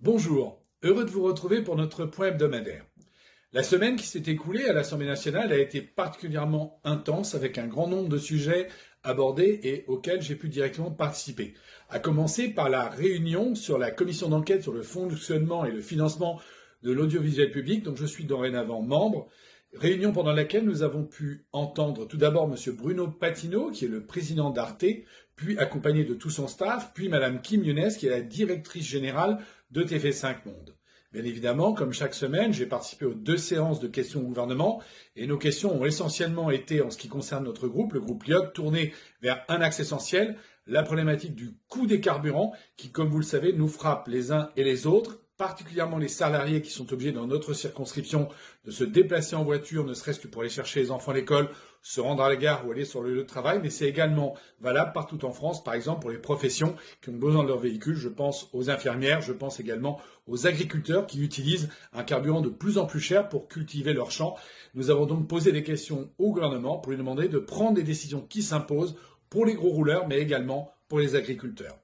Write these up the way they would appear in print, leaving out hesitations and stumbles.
Bonjour, heureux de vous retrouver pour notre point hebdomadaire. La semaine qui s'est écoulée à l'Assemblée nationale a été particulièrement intense avec un grand nombre de sujets abordés et auxquels j'ai pu directement participer. À commencer par la réunion sur la commission d'enquête sur le fonctionnement et le financement de l'audiovisuel public, dont je suis dorénavant membre. Réunion pendant laquelle nous avons pu entendre tout d'abord M. Bruno Patino, qui est le président d'Arte, puis accompagné de tout son staff, puis Mme Kim Younes, qui est la directrice générale de TV5 Monde. Bien évidemment, comme chaque semaine, j'ai participé aux 2 séances de questions au gouvernement, et nos questions ont essentiellement été, en ce qui concerne notre groupe, le groupe LIOC, tournées vers un axe essentiel, la problématique du coût des carburants, qui, comme vous le savez, nous frappe les uns et les autres, particulièrement les salariés qui sont obligés dans notre circonscription de se déplacer en voiture, ne serait-ce que pour aller chercher les enfants à l'école, se rendre à la gare ou aller sur le lieu de travail, mais c'est également valable partout en France, par exemple pour les professions qui ont besoin de leur véhicule. Je pense aux infirmières, je pense également aux agriculteurs qui utilisent un carburant de plus en plus cher pour cultiver leurs champs. Nous avons donc posé des questions au gouvernement pour lui demander de prendre des décisions qui s'imposent pour les gros rouleurs, mais également pour les agriculteurs.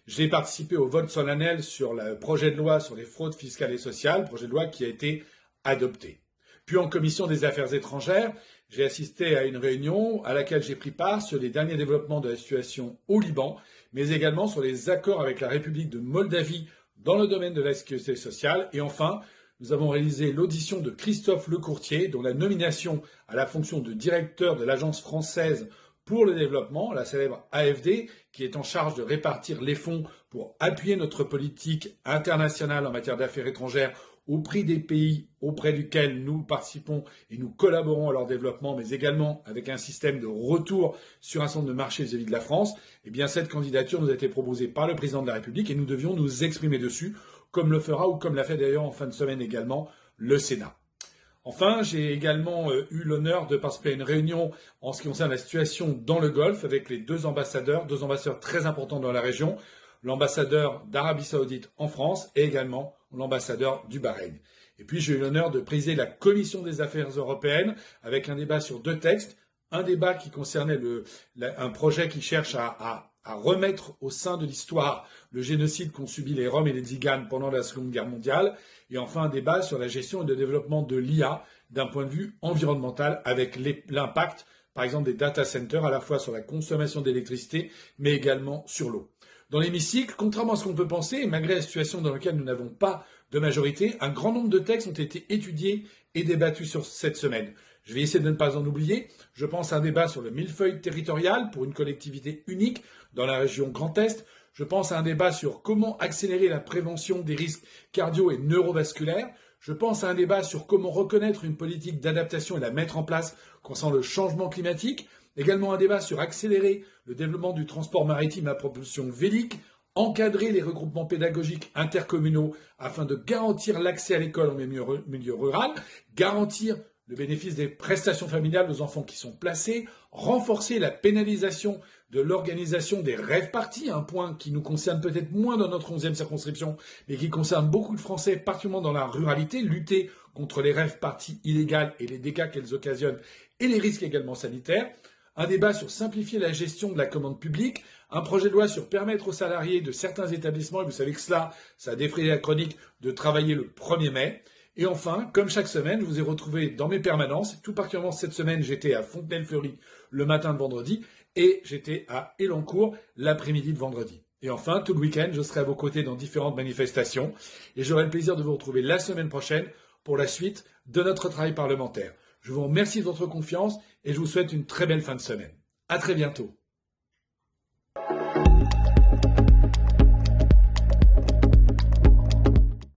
J'ai participé au vote solennel sur le projet de loi sur les fraudes fiscales et sociales, projet de loi qui a été adopté. Puis en commission des affaires étrangères, j'ai assisté à une réunion à laquelle j'ai pris part sur les derniers développements de la situation au Liban, mais également sur les accords avec la République de Moldavie dans le domaine de la sécurité sociale. Et enfin, nous avons réalisé l'audition de Christophe Lecourtier, dont la nomination à la fonction de directeur de l'Agence française pour le développement, la célèbre AFD, qui est en charge de répartir les fonds pour appuyer notre politique internationale en matière d'affaires étrangères au prix des pays auprès duquel nous participons et nous collaborons à leur développement, mais également avec un système de retour sur un certain nombre de marchés vis-à-vis de la France. Eh bien, cette candidature nous a été proposée par le président de la République et nous devions nous exprimer dessus, comme le fera ou comme l'a fait d'ailleurs en fin de semaine également le Sénat. Enfin, j'ai également eu l'honneur de participer à une réunion en ce qui concerne la situation dans le Golfe avec les deux ambassadeurs très importants dans la région, l'ambassadeur d'Arabie Saoudite en France et également l'ambassadeur du Bahreïn. Et puis j'ai eu l'honneur de présider la commission des affaires européennes avec un débat sur 2 textes, un débat qui concernait un projet qui cherche à remettre au sein de l'histoire le génocide qu'ont subi les Roms et les Tziganes pendant la Seconde Guerre mondiale, et enfin un débat sur la gestion et le développement de l'IA d'un point de vue environnemental avec l'impact, par exemple, des data centers à la fois sur la consommation d'électricité, mais également sur l'eau. Dans l'hémicycle, contrairement à ce qu'on peut penser, et malgré la situation dans laquelle nous n'avons pas de majorité, un grand nombre de textes ont été étudiés et débattus sur cette semaine. Je vais essayer de ne pas en oublier. Je pense à un débat sur le millefeuille territorial pour une collectivité unique dans la région Grand Est. Je pense à un débat sur comment accélérer la prévention des risques cardio- et neurovasculaires. Je pense à un débat sur comment reconnaître une politique d'adaptation et la mettre en place concernant le changement climatique. Également un débat sur accélérer le développement du transport maritime à propulsion vélique, encadrer les regroupements pédagogiques intercommunaux afin de garantir l'accès à l'école en milieu rural, garantir le bénéfice des prestations familiales aux enfants qui sont placés, renforcer la pénalisation de l'organisation des rave-parties, un point qui nous concerne peut-être moins dans notre 11e circonscription, mais qui concerne beaucoup de Français, particulièrement dans la ruralité, lutter contre les rave-parties illégales et les dégâts qu'elles occasionnent et les risques également sanitaires. Un débat sur simplifier la gestion de la commande publique, un projet de loi sur permettre aux salariés de certains établissements, et vous savez que ça a défrayé la chronique, de travailler le 1er mai. Et enfin, comme chaque semaine, je vous ai retrouvé dans mes permanences. Tout particulièrement cette semaine, j'étais à Fontenay-le-Fleury le matin de vendredi et j'étais à Elancourt l'après-midi de vendredi. Et enfin, tout le week-end, je serai à vos côtés dans différentes manifestations et j'aurai le plaisir de vous retrouver la semaine prochaine pour la suite de notre travail parlementaire. Je vous remercie de votre confiance et je vous souhaite une très belle fin de semaine. À très bientôt.